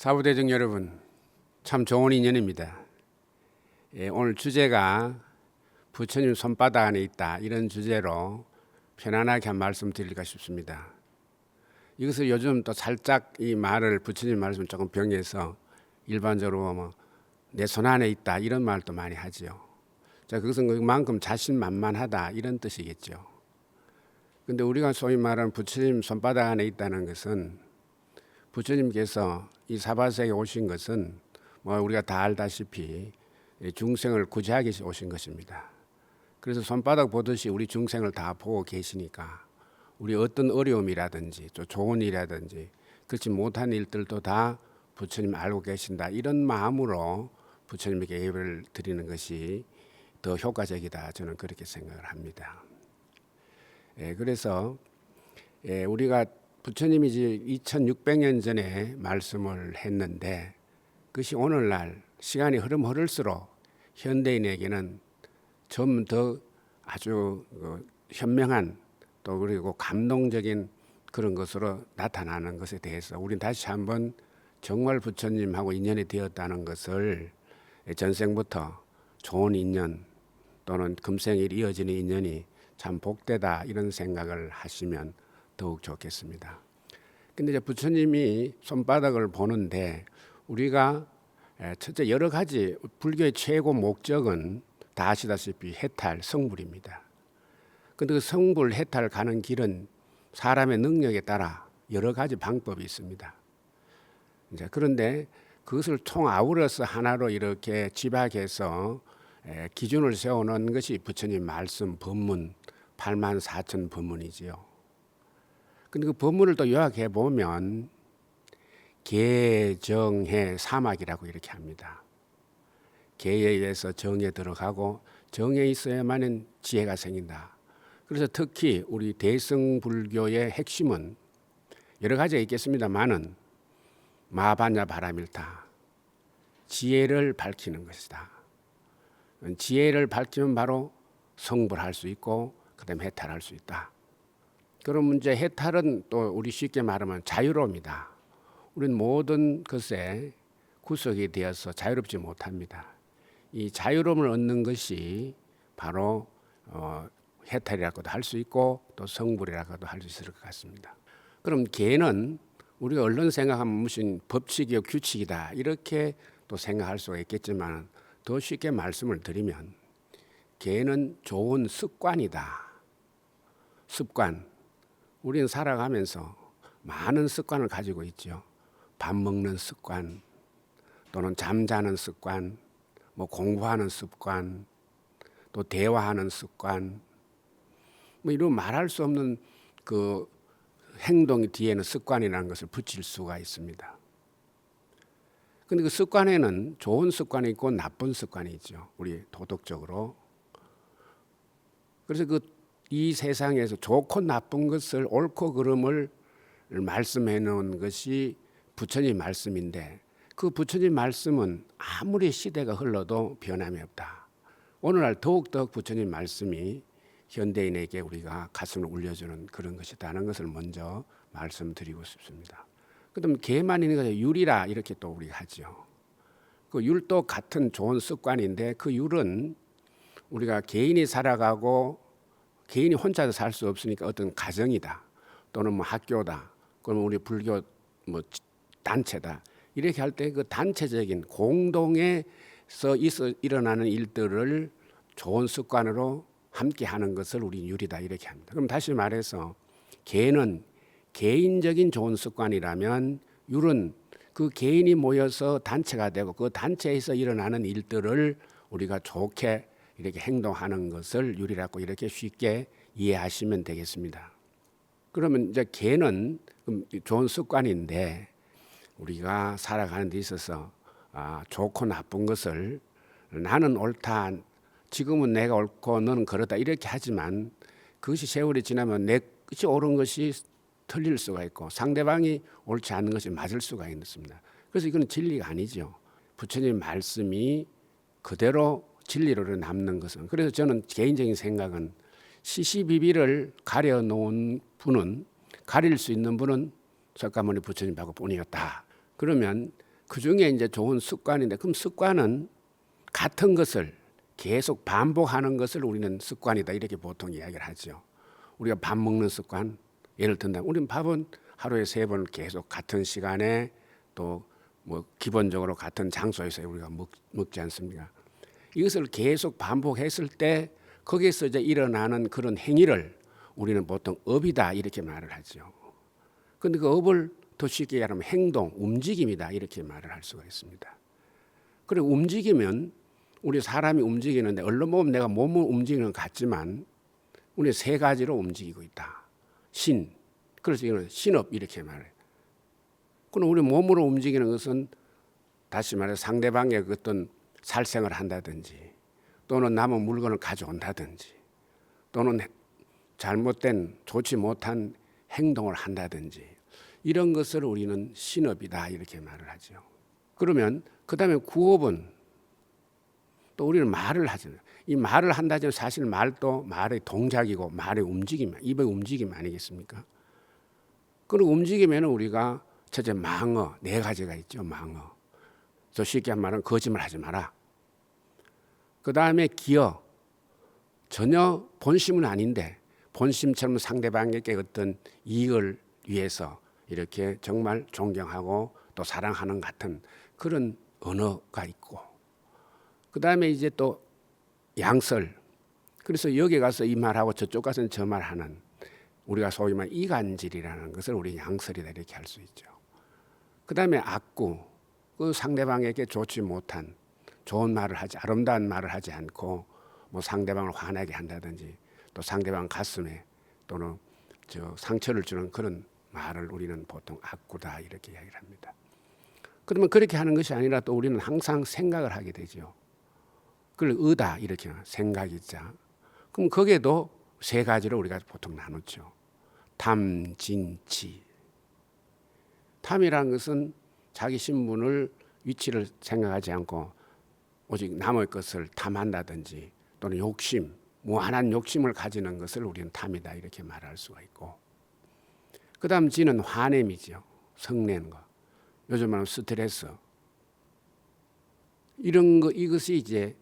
사부대중 여러분, 참 좋은 인연입니다. 오늘 주제가 부처님 손바닥 안에 있다, 이런 주제로 편안하게 한 말씀 드릴까 싶습니다. 이것을 요즘 또 살짝 이 말을, 부처님 말씀을 조금 병해서 일반적으로 내 손 안에 있다, 이런 말도 많이 하지요. 자, 그것은 그만큼 자신만만하다, 이런 뜻이겠죠. 근데 우리가 소위 말하는 부처님 손바닥 안에 있다는 것은, 부처님께서 이 사바세에 오신 것은 우리가 다 알다시피 중생을 구제하기 위해서 오신 것입니다. 그래서 손바닥 보듯이 우리 중생을 다 보고 계시니까 우리 어떤 어려움이라든지 또 좋은 일이라든지 그렇지 못한 일들도 다 부처님 알고 계신다, 이런 마음으로 부처님에게 예배를 드리는 것이 더 효과적이다, 저는 그렇게 생각을 합니다. 그래서 우리가 부처님이 이제 2600년 전에 말씀을 했는데, 그것이 오늘날 시간이 흐를수록 현대인에게는 좀 더 아주 현명한 또 그리고 감동적인 그런 것으로 나타나는 것에 대해서 우리는 다시 한번 정말 부처님하고 인연이 되었다는 것을, 전생부터 좋은 인연 또는 금생일 이어지는 인연이 참 복되다, 이런 생각을 하시면 더욱 좋겠습니다. 근데 이제 부처님이 손바닥을 보는데, 우리가 첫째 여러 가지, 불교의 최고 목적은 다 아시다시피 해탈, 성불입니다. 근데 그 성불, 해탈 가는 길은 사람의 능력에 따라 여러 가지 방법이 있습니다. 이제 그런데 그것을 총아우러서 하나로 이렇게 집약해서 기준을 세우는 것이 부처님 말씀 법문 84,000 법문이지요. 근데 그 법문을 또 요약해 보면 계, 정, 해, 사막이라고 이렇게 합니다. 계에 의해서 정에 들어가고 정에 있어야만 지혜가 생긴다. 그래서 특히 우리 대승불교의 핵심은 여러 가지가 있겠습니다만은 마반야 바라밀타, 지혜를 밝히는 것이다. 지혜를 밝히면 바로 성불할 수 있고 그다음에 해탈할 수 있다. 그런 문제, 해탈은 또 우리 쉽게 말하면 자유로움이다. 우리는 모든 것에 구속이 되어서 자유롭지 못합니다. 이 자유로움을 얻는 것이 바로 해탈이라고도 할 수 있고 또 성불이라고도 할 수 있을 것 같습니다. 그럼 계는 우리가 얼른 생각하면 무슨 법칙이요 규칙이다, 이렇게 또 생각할 수가 있겠지만, 더 쉽게 말씀을 드리면 계는 좋은 습관이다. 습관. 우리는 살아가면서 많은 습관을 가지고 있죠. 밥 먹는 습관, 또는 잠자는 습관, 공부하는 습관, 또 대화하는 습관, 이런 말할 수 없는 그 행동 뒤에는 습관이라는 것을 붙일 수가 있습니다. 그런데 그 습관에는 좋은 습관이 있고 나쁜 습관이 있죠. 우리 도덕적으로. 그래서 이 세상에서 좋고 나쁜 것을, 옳고 그름을 말씀해 놓은 것이 부처님 말씀인데, 그 부처님 말씀은 아무리 시대가 흘러도 변함이 없다. 오늘날 더욱더 부처님 말씀이 현대인에게 우리가 가슴을 울려주는 그런 것이다는 것을 먼저 말씀드리고 싶습니다. 그다음 개만 있는 것이 율이라 이렇게 또 우리가 하죠. 그 율도 같은 좋은 습관인데, 그 율은 우리가 개인이 살아가고 개인이 혼자서 살 수 없으니까 어떤 가정이다, 또는 학교다, 그러면 우리 불교 단체다, 이렇게 할 때 그 단체적인 공동에서 일어나는 일들을 좋은 습관으로 함께 하는 것을 우리 율이다, 이렇게 합니다. 그럼 다시 말해서 개는 개인적인 좋은 습관이라면, 율은 그 개인이 모여서 단체가 되고 그 단체에서 일어나는 일들을 우리가 좋게 이렇게 행동하는 것을 율이라고 이렇게 쉽게 이해하시면 되겠습니다. 그러면 이제 개는 좋은 습관인데, 우리가 살아가는 데 있어서 좋고 나쁜 것을 나는 옳다, 지금은 내가 옳고 너는 그렇다, 이렇게 하지만 그것이 세월이 지나면 내 것이 옳은 것이 틀릴 수가 있고 상대방이 옳지 않은 것이 맞을 수가 있습니다. 그래서 이건 진리가 아니죠. 부처님 말씀이 그대로 진리로 남는 것은, 그래서 저는 개인적인 생각은 시시비비를 가려놓은 분은, 가릴 수 있는 분은 석가모니 부처님하고 뿐이었다. 그러면 그 중에 이제 좋은 습관인데, 그럼 습관은 같은 것을 계속 반복하는 것을 우리는 습관이다 이렇게 보통 이야기를 하죠. 우리가 밥 먹는 습관, 예를 든다면 우리는 밥은 하루에 3번 계속 같은 시간에 또 뭐 기본적으로 같은 장소에서 우리가 먹지 않습니까? 이것을 계속 반복했을 때 거기에서 이제 일어나는 그런 행위를 우리는 보통 업이다 이렇게 말을 하죠. 그런데 그 업을 더 쉽게 얘기하면 행동, 움직임이다 이렇게 말을 할 수가 있습니다. 그리고 움직이면 우리 사람이 움직이는데 얼른 보면 내가 몸을 움직이는 것 같지만 우리 3가지로 움직이고 있다. 신, 그래서 이거는 신업 이렇게 말해요. 그럼 우리 몸으로 움직이는 것은 다시 말해 상대방의 어떤 살생을 한다든지 또는 남은 물건을 가져온다든지 또는 잘못된 좋지 못한 행동을 한다든지 이런 것을 우리는 신업이다 이렇게 말을 하죠. 그러면 그 다음에 구업은 또 우리는 말을 하잖아요. 이 말을 한다지만 사실 말도 말의 동작이고 말의 움직임, 입의 움직임 아니겠습니까? 그리고 움직이면 우리가 첫째 망어 4가지가 있죠. 망어. 저 쉽게 한 말은 거짓말 하지 마라. 그 다음에 기어. 전혀 본심은 아닌데 본심처럼 상대방에게 어떤 이익을 위해서 이렇게 정말 존경하고 또 사랑하는 같은 그런 언어가 있고, 그 다음에 이제 또 양설. 그래서 여기 가서 이 말하고 저쪽 가서는 저 말하는 우리가 소위 말 이간질이라는 것을 우리 양설이다 이렇게 할 수 있죠. 그 다음에 악구. 그 상대방에게 좋지 못한 좋은 말을 하지, 아름다운 말을 하지 않고 뭐 상대방을 화나게 한다든지 또 상대방 가슴에 또는 저 상처를 주는 그런 말을 우리는 보통 악구다 이렇게 이야기를 합니다. 그러면 그렇게 하는 것이 아니라 또 우리는 항상 생각을 하게 되죠. 그걸 의다 이렇게 생각이자. 그럼 거기에도 3가지로 우리가 보통 나누죠. 탐, 진, 치. 탐이라는 것은 자기 신분을 위치를 생각하지 않고 오직 남의 것을 탐한다든지 또는 욕심, 무한한 욕심을 가지는 것을 우리는 탐이다 이렇게 말할 수가 있고, 그 다음 지는 화냄이죠. 성내는 거. 요즘 말하면 스트레스. 이런 거, 이것이 이제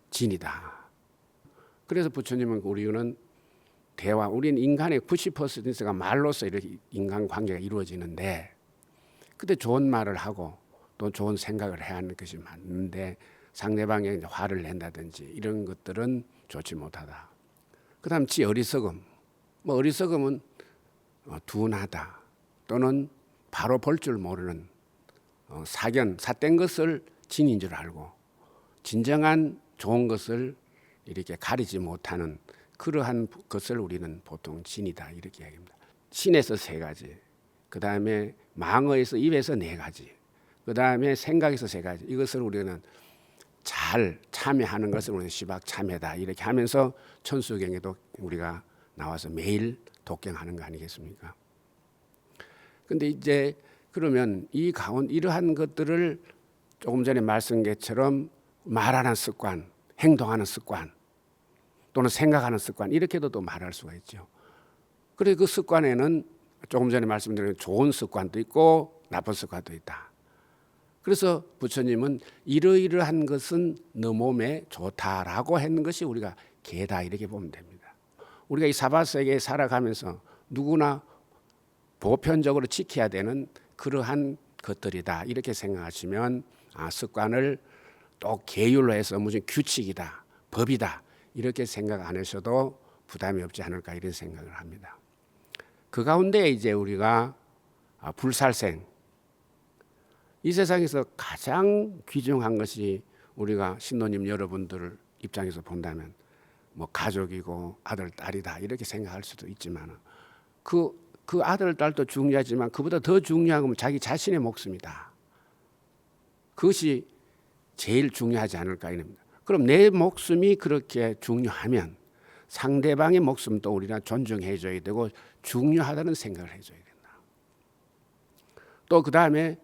진이다. 그래서 부처님은 우리는 대화, 우리는 인간의 90%가 말로서 이렇게 인간관계가 이루어지는데 그때 좋은 말을 하고 또 좋은 생각을 해야 하는 것이 맞는데 상대방에 화를 낸다든지 이런 것들은 좋지 못하다. 그 다음 지 어리석음. 뭐 어리석음은 둔하다 또는 바로 볼 줄 모르는 사견, 삿된 것을 진인 줄 알고 진정한 좋은 것을 이렇게 가리지 못하는 그러한 것을 우리는 보통 진이다 이렇게 이야기합니다. 신에서 3가지, 그 다음에 망어에서 입에서 4가지, 그 다음에 생각에서 3가지. 이것을 우리는 잘 참여하는 것을 우리는 시박참회다 이렇게 하면서 천수경에도 우리가 나와서 매일 독경하는 거 아니겠습니까? 근데 이제 그러면 이 가운데 이러한 것들을 조금 전에 말씀한 것처럼 말하는 습관, 행동하는 습관 또는 생각하는 습관 이렇게도 또 말할 수가 있죠. 그래서 그 습관에는 조금 전에 말씀드린 좋은 습관도 있고 나쁜 습관도 있다. 그래서 부처님은 이러이러한 것은 너 몸에 좋다라고 했는 것이 우리가 개다 이렇게 보면 됩니다. 우리가 이 사바세계에 살아가면서 누구나 보편적으로 지켜야 되는 그러한 것들이다 이렇게 생각하시면 습관을 또 계율로 해서 무슨 규칙이다, 법이다 이렇게 생각 안 하셔도 부담이 없지 않을까 이런 생각을 합니다. 그 가운데 이제 우리가 불살생, 이 세상에서 가장 귀중한 것이 우리가 신도님 여러분들 입장에서 본다면 뭐 가족이고 아들, 딸이다 이렇게 생각할 수도 있지만 그 아들, 딸도 중요하지만 그보다 더 중요한 건 자기 자신의 목숨이다. 그것이 제일 중요하지 않을까 이럽니다. 그럼 내 목숨이 그렇게 중요하면 상대방의 목숨도 우리가 존중해 줘야 되고 중요하다는 생각을 해줘야 된다. 또 그 다음에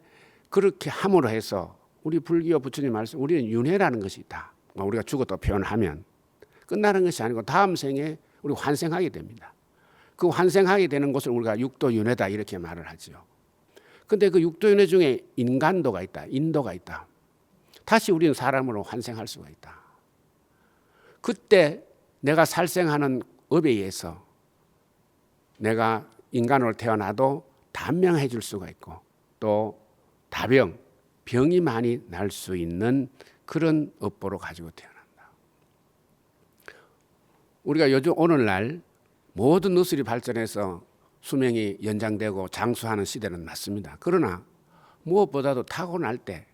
그렇게 함으로 해서 우리 불교 부처님 말씀 우리는 윤회라는 것이 있다. 우리가 죽었다 표현하면 끝나는 것이 아니고 다음 생에 우리 환생하게 됩니다. 그 환생하게 되는 것을 우리가 육도윤회다 이렇게 말을 하죠. 근데 그 육도윤회 중에 인간도가 있다. 인도가 있다. 다시 우리는 사람으로 환생할 수가 있다. 그때 내가 살생하는 업에 의해서 내가 인간으로 태어나도 단명해 줄 수가 있고 또 다병, 병이 많이 날 수 있는 그런 업보로 가지고 태어난다. 우리가 요즘 오늘날 모든 의술이 발전해서 수명이 연장되고 장수하는 시대는 맞습니다. 그러나 무엇보다도 타고날 때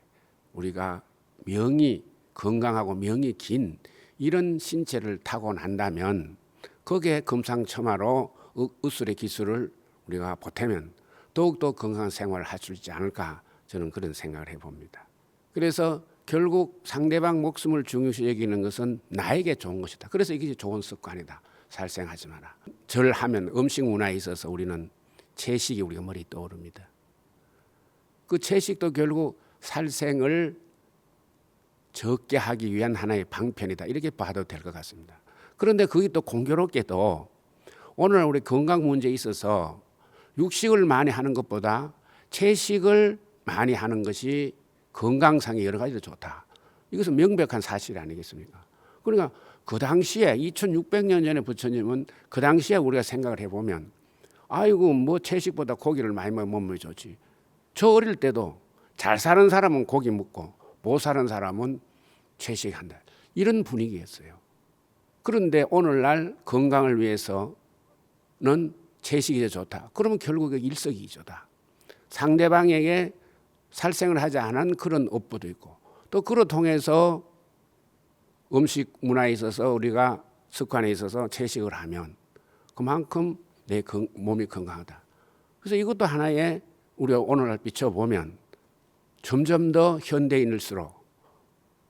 우리가 명이 건강하고 명이 긴 이런 신체를 타고난다면 거기에 금상첨화로 의술의 기술을 우리가 보태면 더욱더 건강한 생활을 할 수 있지 않을까 저는 그런 생각을 해봅니다. 그래서 결국 상대방 목숨을 중요시 여기는 것은 나에게 좋은 것이다. 그래서 이게 좋은 습관이다. 살생하지 마라. 절하면 음식 문화에 있어서 우리는 채식이 우리가 머리에 떠오릅니다. 그 채식도 결국 살생을 적게 하기 위한 하나의 방편이다. 이렇게 봐도 될 것 같습니다. 그런데 그게 또 공교롭게도 오늘 우리 건강 문제에 있어서 육식을 많이 하는 것보다 채식을 많이 하는 것이 건강상의 여러 가지로 좋다. 이것은 명백한 사실 아니겠습니까? 그러니까 그 당시에 2600년 전에 부처님은 그 당시에 우리가 생각을 해보면 아이고 뭐 채식보다 고기를 많이 먹으면 좋지. 저 어릴 때도 잘 사는 사람은 고기 먹고 못 사는 사람은 채식한다. 이런 분위기였어요. 그런데 오늘날 건강을 위해서는 채식이 더 좋다. 그러면 결국에 일석이조다. 상대방에게 살생을 하지 않은 그런 업보도 있고 또 그로 통해서 음식 문화에 있어서 우리가 습관에 있어서 채식을 하면 그만큼 내 몸이 건강하다. 그래서 이것도 하나의 우리가 오늘날 비춰보면 점점 더 현대인일수록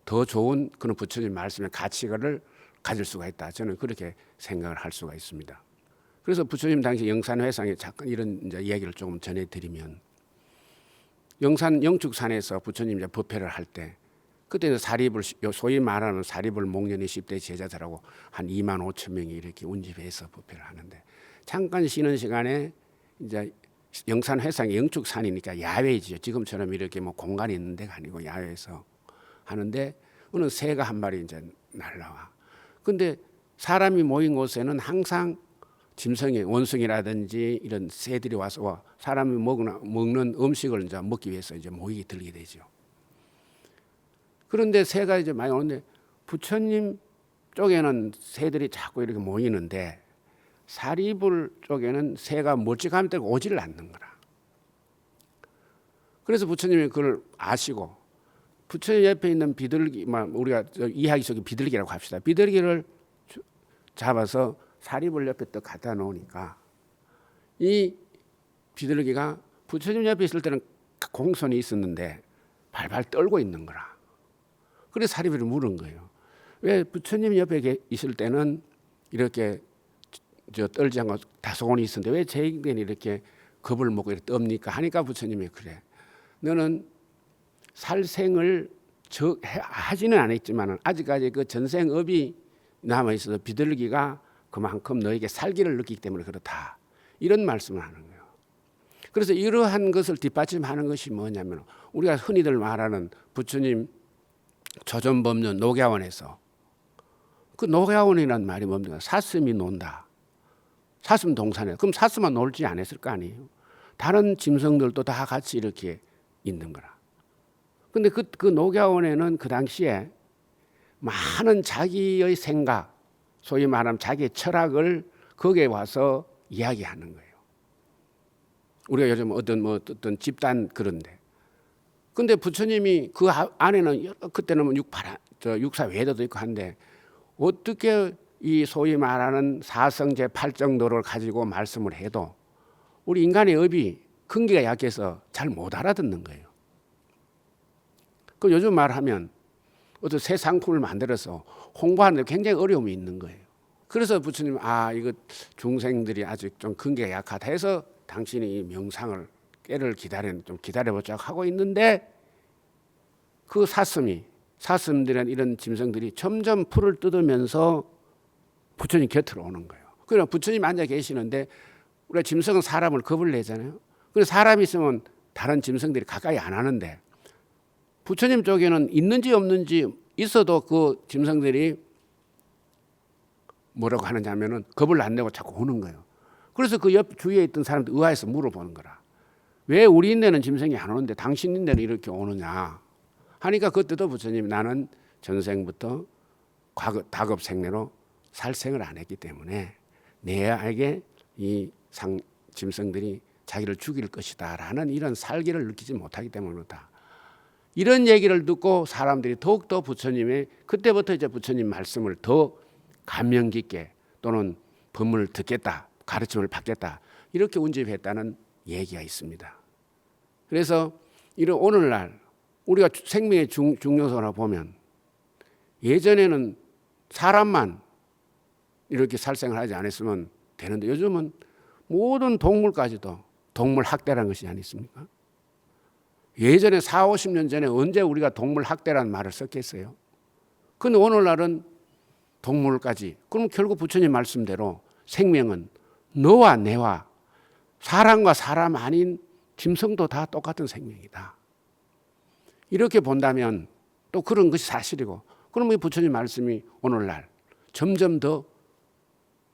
더 좋은 그런 부처님 말씀의 가치를 가질 수가 있다. 저는 그렇게 생각을 할 수가 있습니다. 그래서 부처님 당시 영산회상에 잠깐 이런 이제 이야기를 조금 전해드리면 영산 영축산에서 부처님 이제 법회를 할 때 그때 사립을 소위 말하는 사립을 목련의 10대 제자들하고 한 2만 5천 명이 이렇게 운집해서 법회를 하는데 잠깐 쉬는 시간에 이제 영산 회상이 영축산이니까 야외지요. 지금처럼 이렇게 뭐 공간이 있는 데가 아니고 야외에서 하는데 어느 새가 한 마리 이제 날라와. 근데 사람이 모인 곳에는 항상 짐승의 원숭이라든지 이런 새들이 와서 사람이 먹는 음식을 이제 먹기 위해서 이제 모이게 들게 되죠. 그런데 새가 이제 많이 오는데 부처님 쪽에는 새들이 자꾸 이렇게 모이는데 사리불 쪽에는 새가 멀찌감치 때가 오지를 않는 거라. 그래서 부처님이 그걸 아시고 부처님 옆에 있는 비둘기, 우리가 이야기 속에 비둘기라고 합시다. 비둘기를 잡아서 사리불 옆에 또 갖다 놓으니까 이 비둘기가 부처님 옆에 있을 때는 공손이 있었는데 발발 떨고 있는 거라. 그래서 사리불이 물은 거예요. 왜 부처님 옆에 있을 때는 이렇게 떨지 않고 다소곤이 있었는데 왜 제게는 이렇게 겁을 먹고 이렇게 떱니까? 하니까 부처님이 그래. 너는 살생을 하지는 않았지만 아직까지 그 전생업이 남아있어서 비둘기가 그만큼 너에게 살기를 느끼기 때문에 그렇다. 이런 말씀을 하는 거예요. 그래서 이러한 것을 뒷받침하는 것이 뭐냐면 우리가 흔히들 말하는 부처님 조전법륜 녹야원에서 그 녹야원이라는 말이 뭡니까? 사슴이 논다. 사슴 동산에. 그럼 사슴만 놀지 않았을 거 아니에요. 다른 짐승들도 다 같이 이렇게 있는 거라. 근데 그 녹야원에는 그 당시에 많은 자기의 생각, 소위 말하면 자기의 철학을 거기에 와서 이야기하는 거예요. 우리가 요즘 어떤 집단 그런데. 근데 부처님이 그 안에는 그때는 육사 외도도 있고 한데 어떻게 이 소위 말하는 사성제 8정도를 가지고 말씀을 해도 우리 인간의 업이 근기가 약해서 잘 못 알아듣는 거예요. 그 요즘 말하면 어떤 새 상품을 만들어서 홍보하는데 굉장히 어려움이 있는 거예요. 그래서 부처님 이거 중생들이 아직 좀 근기가 약하다 해서 당신이 이 명상을 깨를 좀 기다려보자 하고 있는데 그 사슴들은 이런 짐승들이 점점 풀을 뜯으면서 부처님 곁으로 오는 거예요. 그러나 부처님 앉아 계시는데 우리가 짐승은 사람을 겁을 내잖아요. 그래서 사람이 있으면 다른 짐승들이 가까이 안 하는데 부처님 쪽에는 있는지 없는지 있어도 그 짐승들이 뭐라고 하느냐 하면은 겁을 안 내고 자꾸 오는 거예요. 그래서 그 옆 주위에 있던 사람들 의아해서 물어보는 거라. 왜 우리 인내는 짐승이 안 오는데 당신 인내는 이렇게 오느냐 하니까 그때도 부처님이 나는 전생부터 다급 생내로 살생을 안 했기 때문에 내에게 이 짐승들이 자기를 죽일 것이다라는 이런 살기를 느끼지 못하기 때문이다. 이런 얘기를 듣고 사람들이 더욱더 부처님의 그때부터 이제 부처님 말씀을 더 감명 깊게 또는 법문을 듣겠다, 가르침을 받겠다 이렇게 운집했다는 얘기가 있습니다. 그래서 이런 오늘날 우리가 생명의 중요성을 보면 예전에는 사람만 이렇게 살생을 하지 않았으면 되는데 요즘은 모든 동물까지도 동물 학대라는 것이 아니겠습니까? 예전에 4, 50년 전에 언제 우리가 동물 학대라는 말을 썼겠어요? 그런데 오늘날은 동물까지. 그럼 결국 부처님 말씀대로 생명은 너와 내와 사람과 사람 아닌 짐승도 다 똑같은 생명이다. 이렇게 본다면 또 그런 것이 사실이고 그럼 이 부처님 말씀이 오늘날 점점 더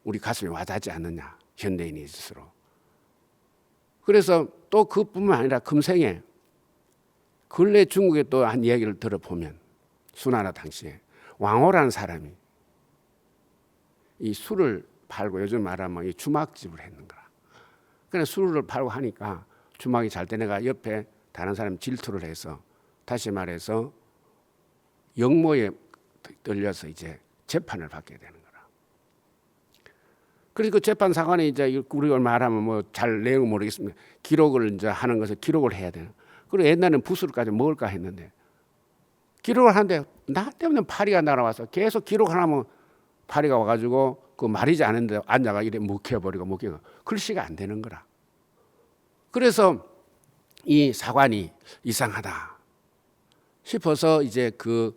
우리 가슴에 와닿지 않느냐 현대인이 스스로. 그래서 또 그뿐만 아니라 금생에 근래 중국에 또 한 이야기를 들어보면 수나라 당시에 왕호라는 사람이 이 술을 팔고 요즘 말하면 이 주막집을 했는 거라. 그래 술을 팔고 하니까 주막이 잘 되니까 옆에 다른 사람 질투를 해서 다시 말해서 역모에 들려서 이제 재판을 받게 되는 거라. 그래서 그 재판 사관이 이제 우리가 말하면 뭐 잘 내용 모르겠습니다. 기록을 이제 하는 것을 기록을 해야 되는. 그리고 옛날에는 부수를까지 먹을까 했는데 기록을 하는데 나 때문에 파리가 날아와서 계속 기록을 하면 파리가 와가지고 그 말이지 않은데 앉아가 이래 묵혀버리고 글씨가 안 되는 거라. 그래서 이 사관이 이상하다 싶어서 이제 그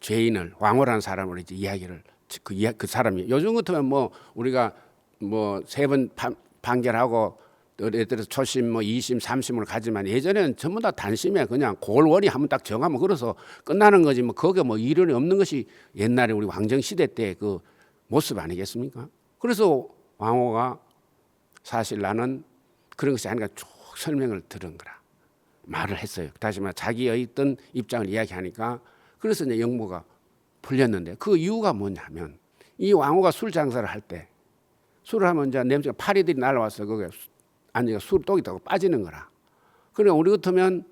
죄인을 왕호라는 사람을 이제 이야기를 그 사람이 요즘 같으면 뭐 우리가 뭐 3번 판결하고 예를 들어서 초심 뭐 2심 3심을 가지만 예전에는 전부 다 단심에 그냥 골원이 한번 딱 정하면 그래서 끝나는 거지 뭐 거기에 뭐 이론이 없는 것이 옛날에 우리 왕정 시대 때 그 모습 아니겠습니까? 그래서 왕호가 사실 나는 그런 것이 아니라 쭉 설명을 들은 거라 말을 했어요. 다시 말해 자기의 있던 입장을 이야기하니까 그래서 이제 역모가 풀렸는데 그 이유가 뭐냐면 이 왕호가 술 장사를 할 때 술을 하면 이제 냄새가 파리들이 날아와서 거기에 앉아서 술독이 더 빠지는 거라. 그러니까 우리 같으면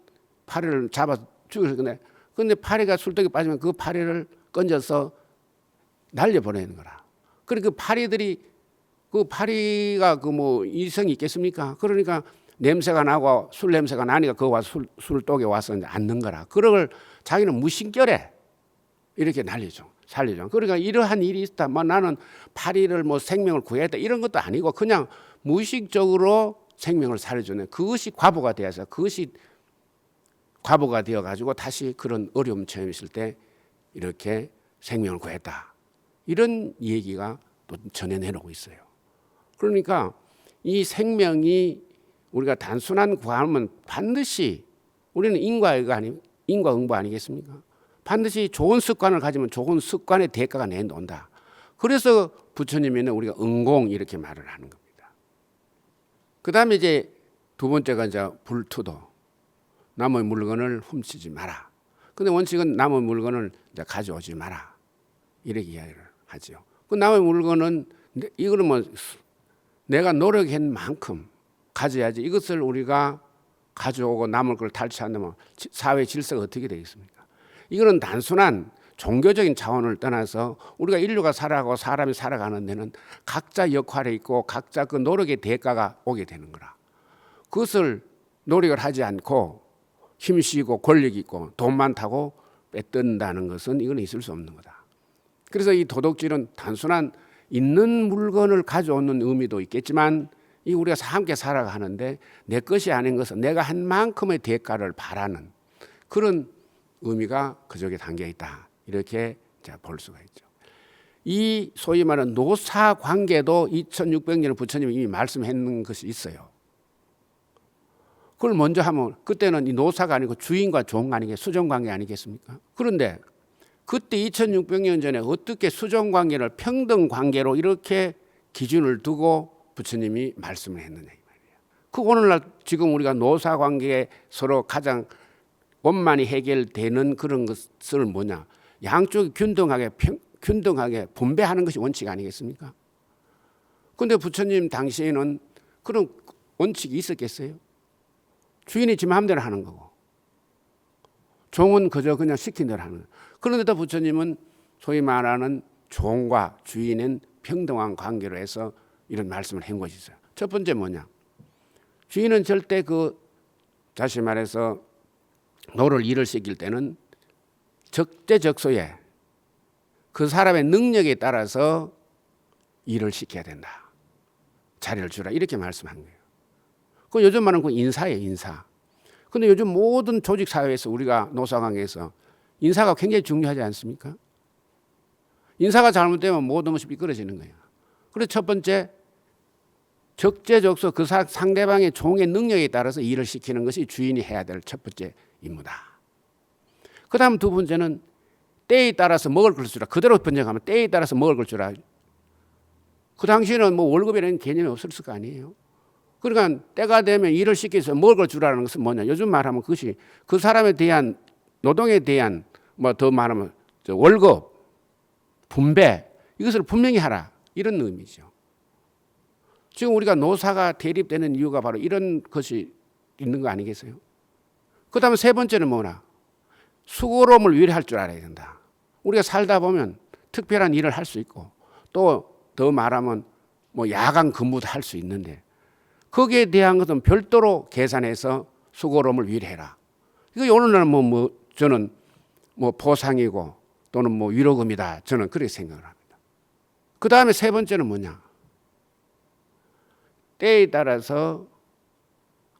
파리를 잡아서 죽일 건데 근데 파리가 술독이 빠지면 그 파리를 건져서 날려보내는 거라. 그러니까 그 파리들이 그 파리가 그 뭐 이성이 있겠습니까? 그러니까 냄새가 나고 술 냄새가 나니까 그 와서 술독에 와서 이제 앉는 거라. 그걸 자기는 무심결에 이렇게 날리죠. 살리죠. 그러니까 이러한 일이 있다. 뭐 나는 파리를 뭐 생명을 구했다 이런 것도 아니고 그냥 무의식적으로 생명을 살려주는 그것이 과보가 되어서 그것이 과보가 되어 가지고 다시 그런 어려움 체험이 있을 때 이렇게 생명을 구했다. 이런 얘기가 또 전해내놓고 있어요. 그러니까 이 생명이 우리가 단순한 구하면 반드시 우리는 인과응보 아니겠습니까? 반드시 좋은 습관을 가지면 좋은 습관의 대가가 내놓는다. 그래서 부처님에는 우리가 응공 이렇게 말을 하는 겁니다. 그 다음에 이제 두 번째가 이제 불투도. 남의 물건을 훔치지 마라. 근데 원칙은 남의 물건을 이제 가져오지 마라. 이렇게 이야기를 하죠. 그 남의 물건은 이거는 뭐 내가 노력한 만큼 가져야지. 이것을 우리가 가져오고 남을 걸 탈취한다면 사회 질서가 어떻게 되겠습니까? 이거는 단순한 종교적인 차원을 떠나서 우리가 인류가 살아가고 사람이 살아가는 데는 각자 역할이 있고 각자 그 노력의 대가가 오게 되는 거라. 그것을 노력을 하지 않고 힘쓰고 권력 있고 돈 많다고 뺏든다는 것은 이건 있을 수 없는 거다. 그래서 이 도덕질은 단순한 있는 물건을 가져오는 의미도 있겠지만 이 우리가 함께 살아가는데 내 것이 아닌 것은 내가 한 만큼의 대가를 바라는 그런 의미가 그쪽에 담겨 있다. 이렇게 볼 수가 있죠. 이 소위 말하는 노사 관계도 2600년에 부처님이 이미 말씀했는 것이 있어요. 그걸 먼저 하면 그때는 이 노사가 아니고 주인과 종 아니겠 수종관계 아니겠습니까? 그런데 그때 2600년 전에 어떻게 수종관계를 평등관계로 이렇게 기준을 두고 부처님이 말씀을 했느냐 이 말이에요. 그 오늘날 지금 우리가 노사관계에 서로 가장 원만히 해결되는 그런 것을 뭐냐, 양쪽이 균등하게 분배하는 것이 원칙 아니겠습니까? 그런데 부처님 당시에는 그런 원칙이 있었겠어요? 주인이 지 마음대로 하는 거고 종은 그저 그냥 시킨 대로 하는 거예요. 그런데도 부처님은 소위 말하는 종과 주인은 평등한 관계로 해서 이런 말씀을 한 것이 있어요. 첫 번째 뭐냐, 주인은 절대 다시 말해서 노를 일을 시킬 때는 적재적소에 그 사람의 능력에 따라서 일을 시켜야 된다. 자리를 주라 이렇게 말씀한 거예요. 그 요즘 말하는 그 인사예요, 인사. 근데 요즘 모든 조직 사회에서 우리가 노사관계에서 인사가 굉장히 중요하지 않습니까? 인사가 잘못되면 모든 것이 미끄러지는 거예요. 그래서 첫 번째, 적재적소 그 상대방의 종의 능력에 따라서 일을 시키는 것이 주인이 해야 될 첫 번째 임무다. 그 다음 두 번째는 때에 따라서 먹을 걸 주라. 그대로 번역하면 때에 따라서 먹을 걸 주라. 그 당시에는 뭐 월급이라는 개념이 없었을 거 아니에요. 그러니까 때가 되면 일을 시켜서 먹을 걸 주라는 것은 뭐냐, 요즘 말하면 그것이 그 사람에 대한 노동에 대한 뭐 더 말하면 월급 분배 이것을 분명히 하라 이런 의미죠. 지금 우리가 노사가 대립되는 이유가 바로 이런 것이 있는 거 아니겠어요? 그 다음에 세 번째는 뭐냐, 수고로움을 위로할 줄 알아야 된다. 우리가 살다 보면 특별한 일을 할 수 있고 또 더 말하면 뭐 야간 근무도 할 수 있는데 거기에 대한 것은 별도로 계산해서 수고로움을 위로해라. 이거 오늘날 저는 뭐 보상이고 또는 뭐 위로금이다. 저는 그렇게 생각을 합니다. 그 다음에 세 번째는 뭐냐, 때에 따라서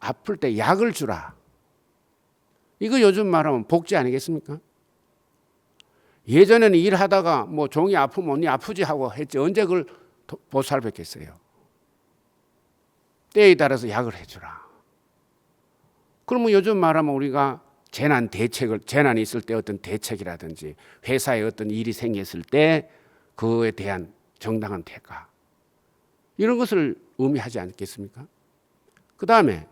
아플 때 약을 주라. 이거 요즘 말하면 복지 아니겠습니까? 예전에는 일하다가 뭐 종이 아프면 언니 아프지 하고 했지 언제 그걸 보살폈겠어요. 때에 따라서 약을 해주라. 그러면 요즘 말하면 우리가 재난이 있을 때 어떤 대책이라든지 회사에 어떤 일이 생겼을 때 그에 대한 정당한 대가 이런 것을 의미하지 않겠습니까? 그 다음에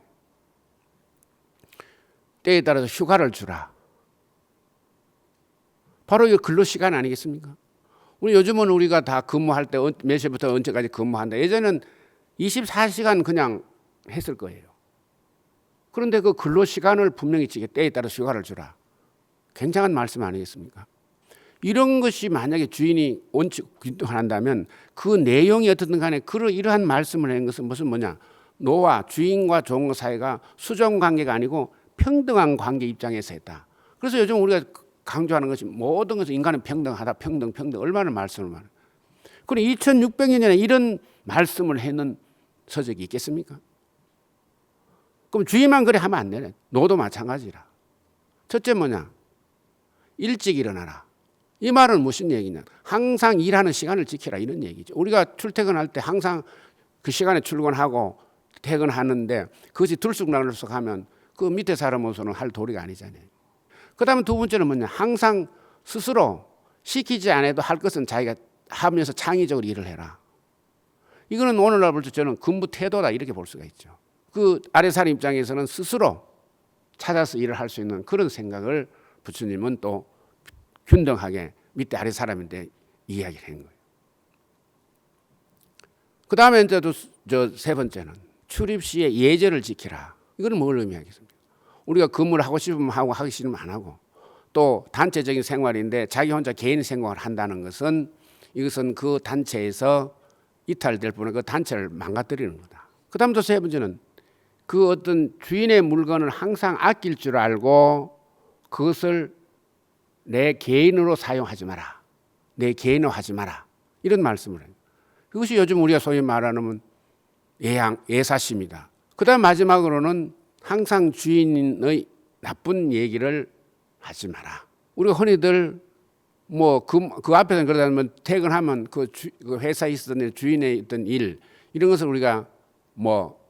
때에 따라서 휴가를 주라. 바로 이거 근로시간 아니겠습니까? 우리 요즘은 우리가 다 근무할 때 몇 시부터 언제까지 근무한다. 예전에는 24시간 그냥 했을 거예요. 그런데 그 근로시간을 분명히 지게 때에 따라 휴가를 주라. 굉장한 말씀 아니겠습니까? 이런 것이 만약에 주인이 원칙 한다면 그 내용이 어떻든 간에 이러한 말씀을 한 것은 무슨 뭐냐, 노와 주인과 종 사이가 수종 관계가 아니고 평등한 관계 입장에서 했다. 그래서 요즘 우리가 강조하는 것이 모든 것은 인간은 평등하다. 평등 얼마나 말씀을 말해요. 그럼 2600년 전에 이런 말씀을 했는 서적이 있겠습니까? 그럼 주인만 그래 하면 안 되네. 노도 마찬가지라. 첫째 뭐냐, 일찍 일어나라. 이 말은 무슨 얘기냐, 항상 일하는 시간을 지키라 이런 얘기죠. 우리가 출퇴근할 때 항상 그 시간에 출근하고 퇴근하는데 그것이 들쑥날쑥하면 그 밑에 사람으로서는 할 도리가 아니잖아요. 그 다음에 두 번째는 뭐냐, 항상 스스로 시키지 않아도 할 것은 자기가 하면서 창의적으로 일을 해라. 이거는 오늘날 볼 때 저는 근무 태도다 이렇게 볼 수가 있죠. 그 아래 사람 입장에서는 스스로 찾아서 일을 할 수 있는 그런 생각을 부처님은 또 균등하게 밑에 아래 사람인데 이야기를 한 거예요. 그 다음에 이제 세 번째는 출입 시에 예절을 지키라. 이거는 뭘 의미하겠습니까? 우리가 근무를 하고 싶으면 하고 하기 싫으면 안 하고 또 단체적인 생활인데 자기 혼자 개인 생활을 한다는 것은 이것은 그 단체에서 이탈될 뿐에 그 단체를 망가뜨리는 거다. 그 다음 또 세 번째는 그 어떤 주인의 물건을 항상 아낄 줄 알고 그것을 내 개인으로 사용하지 마라. 내 개인으로 하지 마라. 이런 말씀을 해요. 그것이 요즘 우리가 소위 말하는 예사심이다. 그 다음 마지막으로는 항상 주인의 나쁜 얘기를 하지 마라. 우리가 흔히들 뭐 그 앞에서는 그러다면 퇴근하면 그 회사에 있었던 주인의 있던 일 이런 것을 우리가 뭐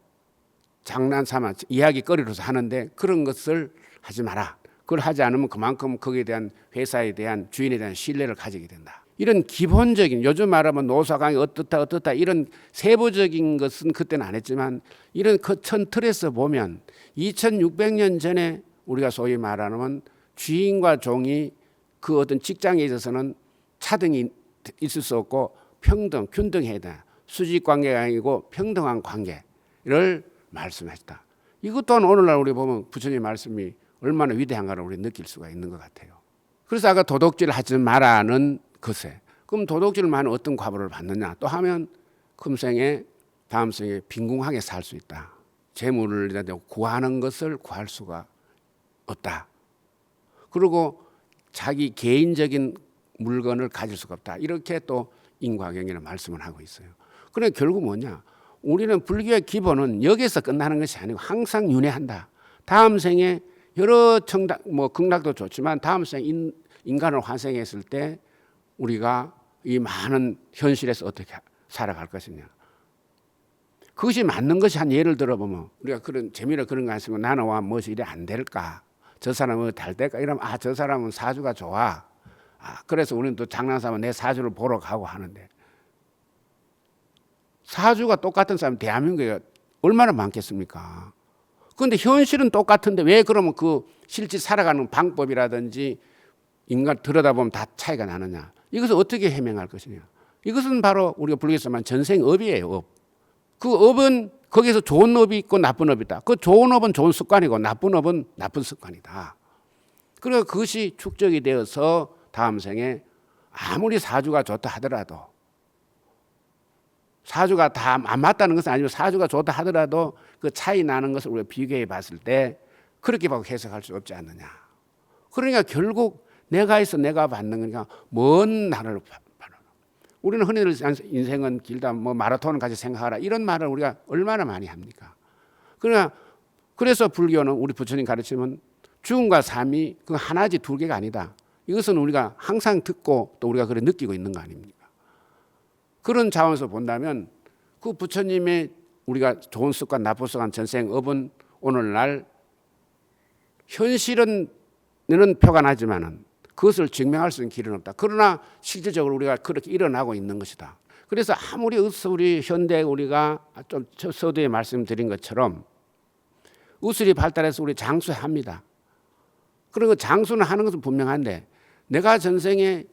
장난삼아 이야기거리로서 하는데 그런 것을 하지 마라. 그걸 하지 않으면 그만큼 거기에 대한 회사에 대한 주인에 대한 신뢰를 가지게 된다. 이런 기본적인 요즘 말하면 노사강이 어떻다 이런 세부적인 것은 그때는 안 했지만 이런 큰 틀에서 보면 2600년 전에 우리가 소위 말하는 주인과 종이 그 어떤 직장에 있어서는 차등이 있을 수 없고 평등, 균등해야 돼. 수직 관계가 아니고 평등한 관계를 말씀했다. 이것 또한 오늘날 우리 보면 부처님 말씀이 얼마나 위대한가를 우리 느낄 수가 있는 것 같아요. 그래서 아까 도둑질 하지 마라는 것에 그럼 도둑질을 하면 어떤 과보를 받느냐 또 하면 금생에 다음 생에 빈궁하게 살 수 있다. 재물을 구하는 것을 구할 수가 없다. 그리고 자기 개인적인 물건을 가질 수가 없다. 이렇게 또 인과경에는 말씀을 하고 있어요. 그러니까 결국 뭐냐? 우리는 불교의 기본은 여기서 끝나는 것이 아니고 항상 윤회한다. 다음 생에 여러 청락, 극락도 좋지만 다음 생 인간을 환생했을 때 우리가 이 많은 현실에서 어떻게 살아갈 것이냐. 그것이 맞는 것이 한 예를 들어보면 우리가 그런 재미로 그런 거 하시면 나는 와 무엇이 이래 안 될까? 저 사람은 잘 될까? 이러면 저 사람은 사주가 좋아. 그래서 우리는 또 장난삼아 내 사주를 보러 가고 하는데 사주가 똑같은 사람 대한민국에 얼마나 많겠습니까? 그런데 현실은 똑같은데 왜 그러면 그 실제 살아가는 방법이라든지 인간 들여다보면 다 차이가 나느냐? 이것을 어떻게 해명할 것이냐? 이것은 바로 우리가 불교에서 말하는 전생업이에요. 업. 그 업은 거기서 좋은 업이 있고 나쁜 업이 있다. 그 좋은 업은 좋은 습관이고 나쁜 업은 나쁜 습관이다. 그래서 그것이 축적이 되어서 다음 생에 아무리 사주가 좋다 하더라도 사주가 다 안 맞다는 것은 아니고 사주가 좋다 하더라도 그 차이 나는 것을 우리가 비교해 봤을 때 그렇게 보고 해석할 수 없지 않느냐. 그러니까 결국 내가 해서 내가 받는 거니까 먼 나를 바라라. 우리는 흔히들 인생은 길다 마라톤을 같이 생각하라 이런 말을 우리가 얼마나 많이 합니까? 그러나 그래서 불교는 우리 부처님 가르치면 죽음과 삶이 그 하나지 두 개가 아니다. 이것은 우리가 항상 듣고 또 우리가 그래 느끼고 있는 거 아닙니까? 그런 차원에서 본다면 그 부처님의 우리가 좋은 습관 나쁜 습관 전생업은 오늘날 현실은 표관하지만은 그것을 증명할 수 있는 길은 없다. 그러나 실질적으로 우리가 그렇게 일어나고 있는 것이다. 그래서 아무리 우리 현대 우리가 좀 서두에 말씀드린 것처럼 의술이 발달해서 우리 장수합니다. 그리고 장수는 하는 것은 분명한데 내가 전생에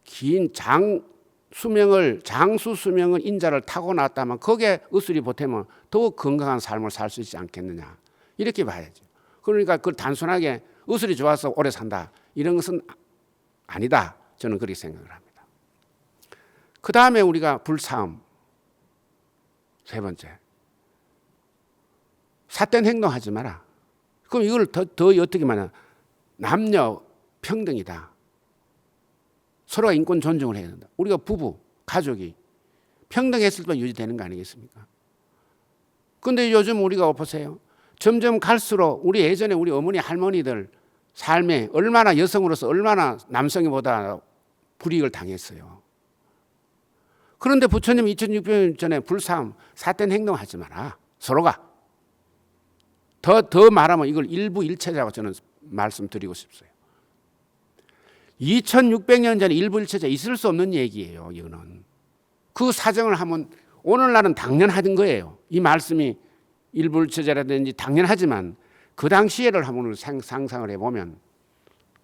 긴 장수 수명을 인자를 타고났다면 거기에 의술이 보태면 더욱 건강한 삶을 살 수 있지 않겠느냐. 이렇게 봐야죠. 그러니까 그걸 단순하게 의술이 좋아서 오래 산다. 이런 것은 아니다. 저는 그렇게 생각을 합니다. 그 다음에 우리가 불사음. 세 번째. 삿된 행동하지 마라. 그럼 이걸 더 어떻게 말하냐. 남녀 평등이다. 서로가 인권 존중을 해야 된다. 우리가 부부, 가족이 평등했을 때 유지되는 거 아니겠습니까? 그런데 요즘 우리가 보세요. 점점 갈수록 우리 예전에 우리 어머니 할머니들 삶에 얼마나 여성으로서 얼마나 남성보다 불이익을 당했어요. 그런데 부처님 2600년 전에 불사함, 삿된 행동하지 마라. 서로가. 더 말하면 이걸 일부일체자라고 저는 말씀드리고 싶어요. 2600년 전에 일부일체자 있을 수 없는 얘기예요. 이거는. 그 사정을 하면 오늘날은 당연하던 거예요. 이 말씀이 일부일체자라든지 당연하지만 그 당시에를 한번 상상을 해보면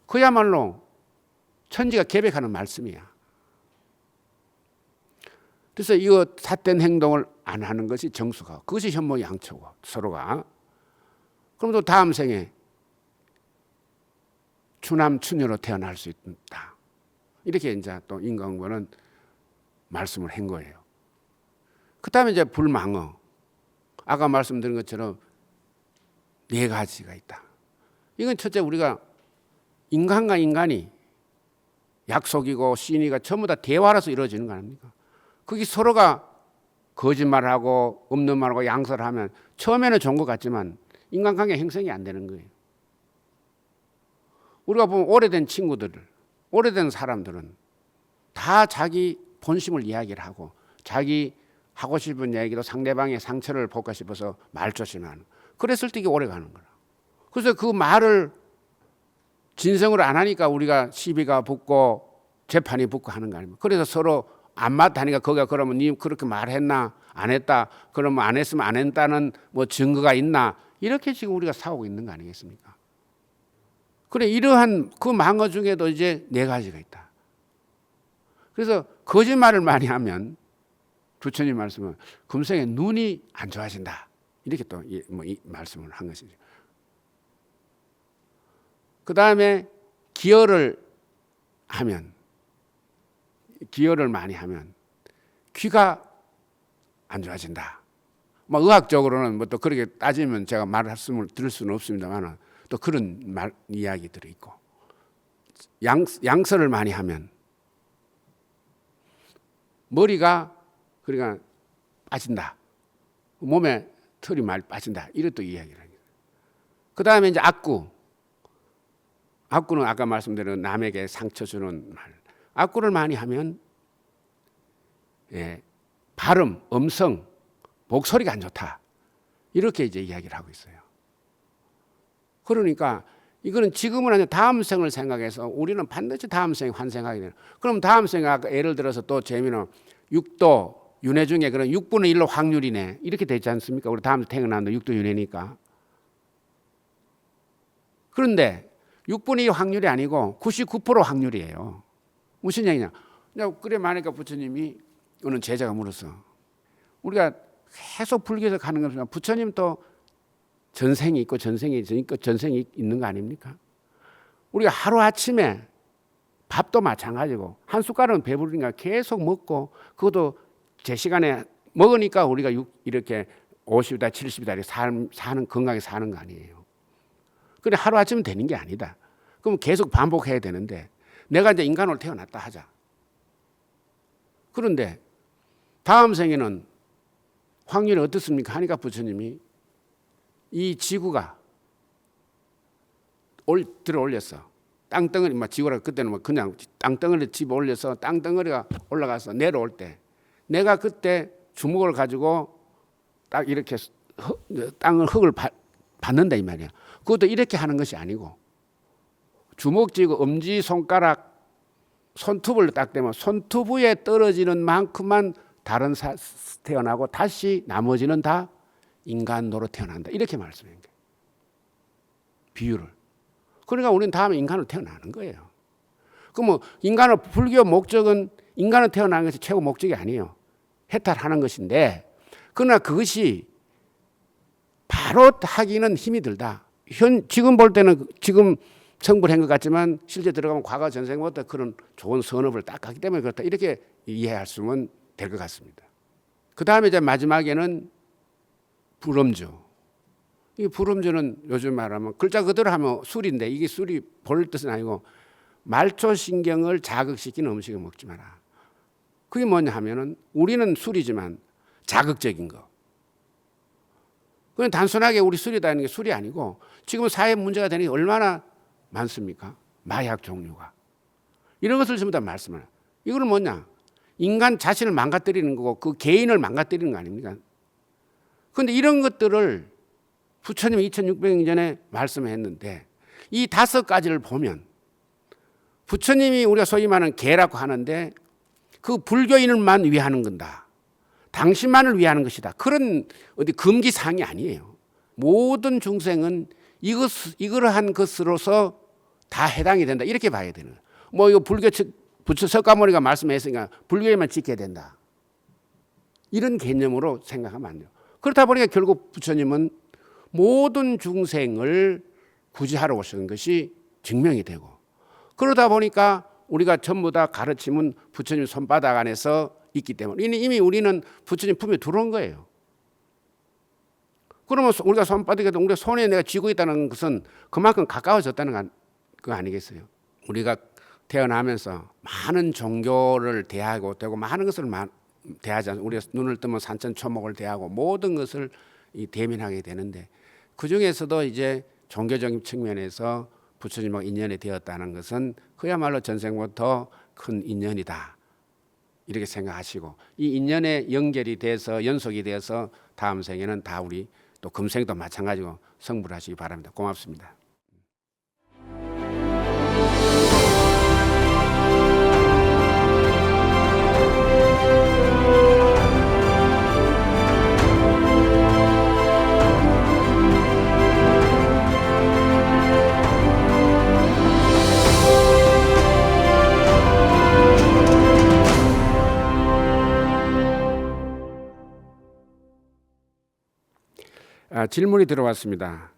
그야말로 천지가 계획하는 말씀이야. 그래서 이거 삿된 행동을 안 하는 것이 정수가 그것이 현모양처고 서로가 그럼 또 다음 생에 추남 추녀로 태어날 수 있다. 이렇게 이제 또 인과응보는 말씀을 한 거예요. 그 다음에 이제 불망어. 아까 말씀드린 것처럼 네 가지가 있다. 이건 첫째 우리가 인간과 인간이 약속이고 신의가 전부 다 대화라서 이루어지는 거 아닙니까? 그게 서로가 거짓말하고 없는 말하고 양설을 하면 처음에는 좋은 것 같지만 인간관계 형성이 안 되는 거예요. 우리가 보면 오래된 친구들, 오래된 사람들은 다 자기 본심을 이야기를 하고 자기 하고 싶은 얘기도 상대방의 상처를 볼까 싶어서 말 조심하는. 그랬을 때 이게 오래 가는 거라. 그래서 그 말을 진성으로 안 하니까 우리가 시비가 붙고 재판이 붙고 하는 거 아닙니까? 그래서 서로 안 맞다니까 거기가 그러면 니 그렇게 말했나 안 했다 그러면 안 했으면 안 했다는 뭐 증거가 있나 이렇게 지금 우리가 싸우고 있는 거 아니겠습니까? 그래 이러한 그 망어 중에도 이제 네 가지가 있다. 그래서 거짓말을 많이 하면 부처님 말씀은 금생에 눈이 안 좋아진다 이렇게 또 뭐 이 말씀을 한 것이죠. 그 다음에 기여를 많이 하면 귀가 안 좋아진다. 뭐 의학적으로는 뭐 또 그렇게 따지면 제가 말씀을 드릴 수는 없습니다만 또 그런 이야기들이 있고 양설을 많이 하면 머리가 그러니까 빠진다. 몸에 털이 많이 빠진다. 이런 또 이야기를 합니다. 그 다음에 이제 악구는 아까 말씀드린 남에게 상처 주는 말. 악구를 많이 하면 발음, 음성, 목소리가 안 좋다. 이렇게 이제 이야기를 하고 있어요. 그러니까 이거는 지금은 아니라 다음 생을 생각해서 우리는 반드시 다음 생에 환생하게 되는. 그럼 다음 생에 아까 예를 들어서 또 재미는 6도 윤회 중에 그런 6분의 1로 확률이네. 이렇게 되지 않습니까? 우리 다음 태어나는데 6도 윤회니까. 그런데 6분의 1 확률이 아니고 99% 확률이에요. 무슨 얘기냐? 그래 말하니까 부처님이 어느 제자가 물었어. 우리가 계속 불교에서 가는 겁니다. 부처님 또 전생이 있고 전생이 있는 거 아닙니까? 우리가 하루 아침에 밥도 마찬가지고 한 숟가락은 배부르니까 계속 먹고 그것도 제 시간에 먹으니까 우리가 이렇게 50이다 70이다 이렇게 사는 건강하게 사는 거 아니에요. 그래 하루 아침은 되는 게 아니다. 그럼 계속 반복해야 되는데 내가 이제 인간으로 태어났다 하자. 그런데 다음 생에는 확률이 어떻습니까? 하니까 부처님이 이 지구가 들어 올렸어. 땅덩어리, 지구라 그때는 뭐 그냥 땅덩어리 집어 올려서 땅덩어리가 올라가서 내려올 때 내가 그때 주먹을 가지고 딱 이렇게 흙을 받는다 이 말이야. 그것도 이렇게 하는 것이 아니고 주먹 쥐고 엄지 손가락 손톱을 딱 대면 손톱에 떨어지는 만큼만 다른 태어나고 다시 나머지는 다 인간으로 태어난다. 이렇게 말씀한 거예요. 비유를. 그러니까 우리는 다음에 인간으로 태어나는 거예요. 그럼 인간의 불교 목적은 인간으로 태어나는 것이 최고 목적이 아니에요. 해탈하는 것인데 그러나 그것이 바로 하기는 힘이 들다. 지금 볼 때는 지금 성불한 것 같지만 실제 들어가면 과거 전생부터 그런 좋은 선업을 딱 하기 때문에 그렇다. 이렇게 이해할 수는 될 것 같습니다. 그 다음에 이제 마지막에는 불엄주. 이 불엄주는 요즘 말하면 글자 그대로 하면 술인데 이게 술이 볼 뜻은 아니고 말초신경을 자극시키는 음식을 먹지 마라. 그게 뭐냐 하면은 우리는 술이지만 자극적인 거. 그냥 단순하게 우리 술이다 하는 게 술이 아니고 지금 사회 문제가 되는 게 얼마나 많습니까? 마약 종류가. 이런 것을 전부 다 말씀을. 이거는 뭐냐? 인간 자신을 망가뜨리는 거고 그 개인을 망가뜨리는 거 아닙니까? 그런데 이런 것들을 부처님이 2600년 전에 말씀했는데 이 5가지를 보면 부처님이 우리가 소위 말하는 개라고 하는데 그 불교인을만 위하는 건다. 당신만을 위하는 것이다. 그런 어디 금기사항이 아니에요. 모든 중생은 이러한 것으로서 다 해당이 된다. 이렇게 봐야 되는 거예요. 뭐 이거 불교 부처 석가모니가 말씀했으니까 불교에만 지켜야 된다. 이런 개념으로 생각하면 안 돼요. 그렇다 보니까 결국 부처님은 모든 중생을 구제하러 오신 것이 증명이 되고 그러다 보니까 우리가 전부 다 가르침은 부처님 손바닥 안에서 있기 때문에 이미 우리는 부처님 품에 들어온 거예요. 그러면 우리가 손바닥에도 우리가 손에 내가 쥐고 있다는 것은 그만큼 가까워졌다는 거 아니겠어요? 우리가 태어나면서 많은 종교를 대하고 되고 많은 것을 대하지 않습니까? 우리가 눈을 뜨면 산천초목을 대하고 모든 것을 대면하게 되는데 그 중에서도 이제 종교적인 측면에서 부처님하고 인연이 되었다는 것은 그야말로 전생부터 큰 인연이다. 이렇게 생각하시고 이 인연에 연결이 돼서 연속이 돼서 다음 생에는 다 우리 또 금생도 마찬가지고 성불하시기 바랍니다. 고맙습니다. 질문이 들어왔습니다.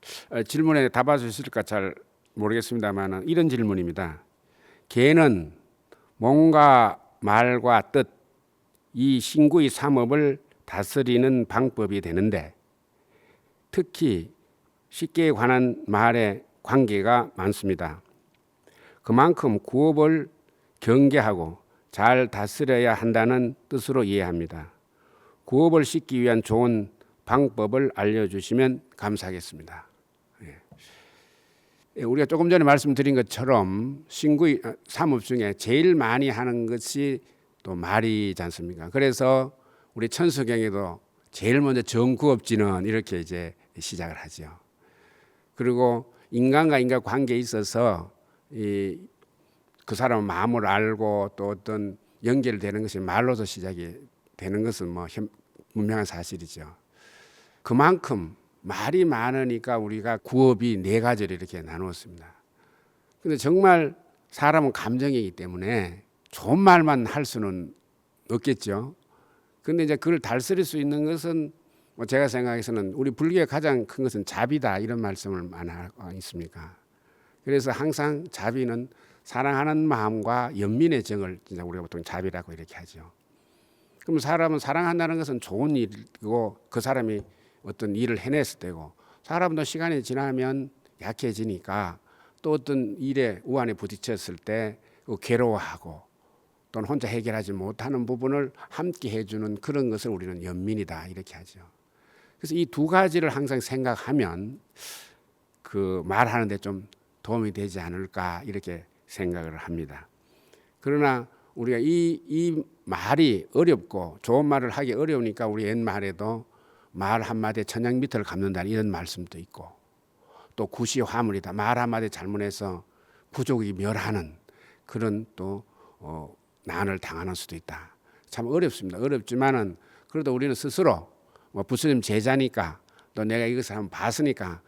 질문에 답할 수 있을까 잘 모르겠습니다만 이런 질문입니다. 개는 몸과 말과 뜻, 이 신구의 삼업을 다스리는 방법이 되는데 특히 식계에 관한 말에 관계가 많습니다. 그만큼 구업을 경계하고 잘 다스려야 한다는 뜻으로 이해합니다. 구업을 씻기 위한 좋은 방법을 알려주시면 감사하겠습니다. 우리가 조금 전에 말씀드린 것처럼 신구의 삼업 중에 제일 많이 하는 것이 또 말이지 않습니까? 그래서 우리 천수경에도 제일 먼저 정구업지는 이렇게 이제 시작을 하죠. 그리고 인간과 인간 관계에 있어서 그 사람의 마음을 알고 또 어떤 연결되는 것이 말로서 시작이 되는 것은 뭐 분명한 사실이죠. 그만큼 말이 많으니까 우리가 구업이 4가지를 이렇게 나누었습니다. 근데 정말 사람은 감정이기 때문에 좋은 말만 할 수는 없겠죠. 근데 이제 그걸 다스릴 수 있는 것은 뭐 제가 생각해서는 우리 불교의 가장 큰 것은 자비다 이런 말씀을 많이 하고 있습니까? 그래서 항상 자비는 사랑하는 마음과 연민의 정을 진짜 우리가 보통 자비라고 이렇게 하죠. 그럼 사람은 사랑한다는 것은 좋은 일이고 그 사람이 어떤 일을 해냈을 때고 사람도 시간이 지나면 약해지니까 또 어떤 일에 우환에 부딪혔을 때 괴로워하고 또는 혼자 해결하지 못하는 부분을 함께 해주는 그런 것을 우리는 연민이다 이렇게 하죠. 그래서 이 2가지를 항상 생각하면 그 말하는데 좀 도움이 되지 않을까 이렇게 생각을 합니다. 그러나 우리가 이 말이 어렵고 좋은 말을 하기 어려우니까 우리 옛말에도 말 한마디에 천냥미터를 갚는다는 이런 말씀도 있고 또 굿이 화물이다. 말 한마디 잘못해서 부족이 멸하는 그런 또 난을 당하는 수도 있다. 참 어렵습니다. 어렵지만은 그래도 우리는 스스로 뭐 부처님 제자니까 또 내가 이것을 한번 봤으니까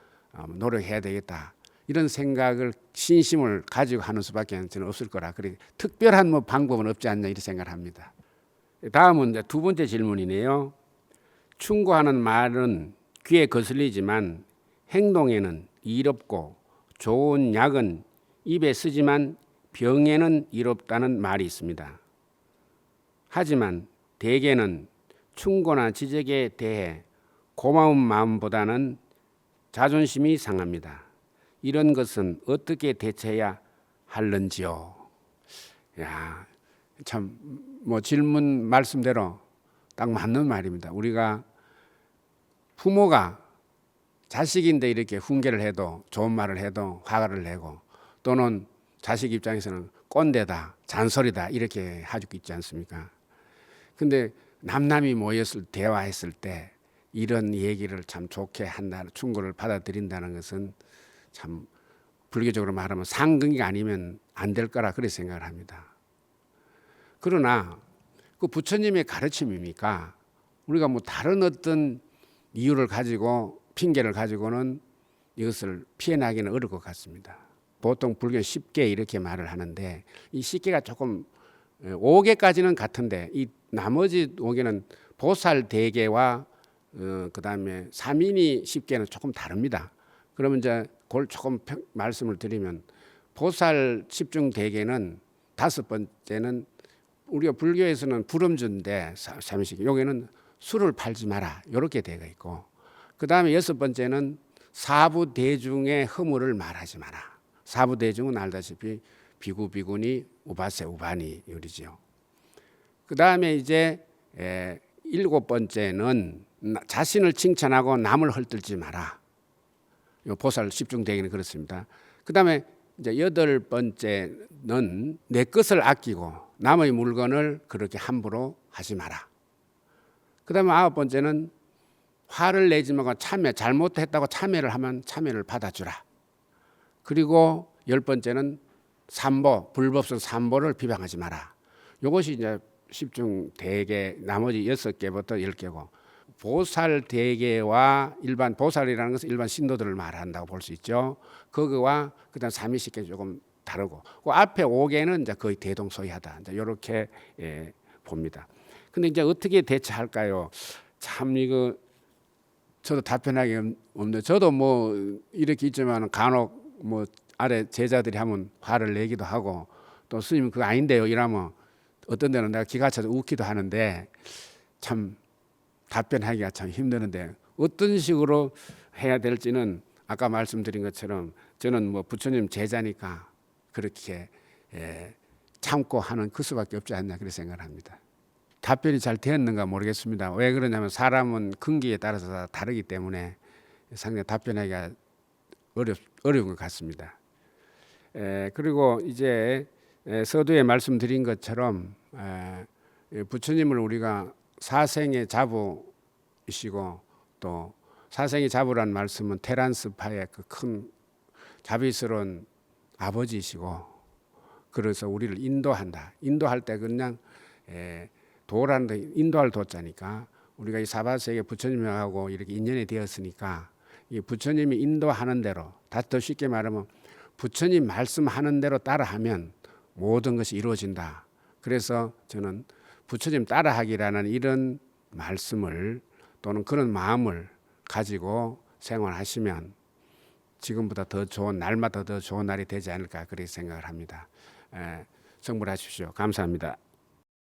노력해야 되겠다. 이런 생각을 신심을 가지고 하는 수밖에 저는 없을 거라. 그래 특별한 뭐 방법은 없지 않나 이렇게 생각을 합니다. 다음은 이제 2번째 질문이네요. 충고하는 말은 귀에 거슬리지만 행동에는 이롭고 좋은 약은 입에 쓰지만 병에는 이롭다는 말이 있습니다. 하지만 대개는 충고나 지적에 대해 고마운 마음보다는 자존심이 상합니다. 이런 것은 어떻게 대처해야 할는지요? 야, 참 뭐 질문 말씀대로 딱 맞는 말입니다. 우리가 부모가 자식인데 이렇게 훈계를 해도 좋은 말을 해도 화를 내고 또는 자식 입장에서는 꼰대다, 잔소리다 이렇게 하고 있지 않습니까? 근데 남남이 모였을 대화했을 때 이런 얘기를 참 좋게 한다, 충고를 받아들인다는 것은 참 불교적으로 말하면 상근기가 아니면 안 될 거라 그렇게 생각을 합니다. 그러나 그 부처님의 가르침입니까? 우리가 뭐 다른 어떤 이유를 가지고 핑계를 가지고는 이것을 피해나기는 어려울 것 같습니다. 보통 불교는 10개 이렇게 말을 하는데 이 10개가 조금 5개까지는 같은데 이 나머지 5개는 보살 대계와 그다음에 사민이 10개는 조금 다릅니다. 그러면 이제 그걸 조금 말씀을 드리면 보살 10중 대계는 5번째는 우리가 불교에서는 불음주인데 삼식 여기는 술을 팔지 마라 이렇게 되어 있고 그 다음에 6번째는 사부대중의 허물을 말하지 마라. 사부대중은 알다시피 비구 비구니 우바세 우바니 요리죠. 그 다음에 이제 7번째는 자신을 칭찬하고 남을 헐뜯지 마라. 요 보살 10중 대계는 그렇습니다. 그 다음에 이제 8번째는 내 것을 아끼고 남의 물건을 그렇게 함부로 하지 마라. 그다음에 9번째는 화를 내지 말고 참여, 잘못했다고 참여를 하면 참여를 받아주라. 그리고 10번째는 삼보, 불법성 삼보를 비방하지 마라. 이것이 이제 10중 대개, 나머지 6개부터 10개고, 보살 대개와 일반 보살이라는 것은 일반 신도들을 말한다고 볼 수 있죠. 그거와 그다음 삼위식계 조금 다르고, 그 앞에 5개는 이제 거의 대동소이하다. 이제 이렇게 봅니다. 근데 이제 어떻게 대처할까요? 참 이거 저도 답변하기 없는데, 저도 뭐 이렇게 있지만 간혹 뭐 아래 제자들이 하면 화를 내기도 하고, 또 스님 그거 아닌데요 이러면 어떤 데는 내가 기가 차서 웃기도 하는데, 참 답변하기가 참 힘드는데 어떤 식으로 해야 될지는 아까 말씀드린 것처럼 저는 뭐 부처님 제자니까 그렇게 참고 하는 그 수밖에 없지 않나 그렇게 생각합니다. 답변이 잘 되었는가 모르겠습니다. 왜 그러냐면 사람은 근기에 따라서 다 다르기 때문에 상당히 답변하기가 어려운 것 같습니다. 그리고 이제 서두에 말씀드린 것처럼 부처님을 우리가 사생의 자부이시고, 또 사생의 자부란 말씀은 테란스파의 그 큰 자비스러운 아버지이시고, 그래서 우리를 인도한다. 인도할 때 그냥 도라는 데 인도할 도자니까 우리가 이 사바세계 부처님하고 이렇게 인연이 되었으니까 이 부처님이 인도하는 대로, 더 쉽게 말하면 부처님 말씀하는 대로 따라하면 모든 것이 이루어진다. 그래서 저는 부처님 따라하기라는 이런 말씀을 또는 그런 마음을 가지고 생활하시면 지금보다 더 좋은, 날마다 더 좋은 날이 되지 않을까 그렇게 생각을 합니다. 성불하십시오. 감사합니다.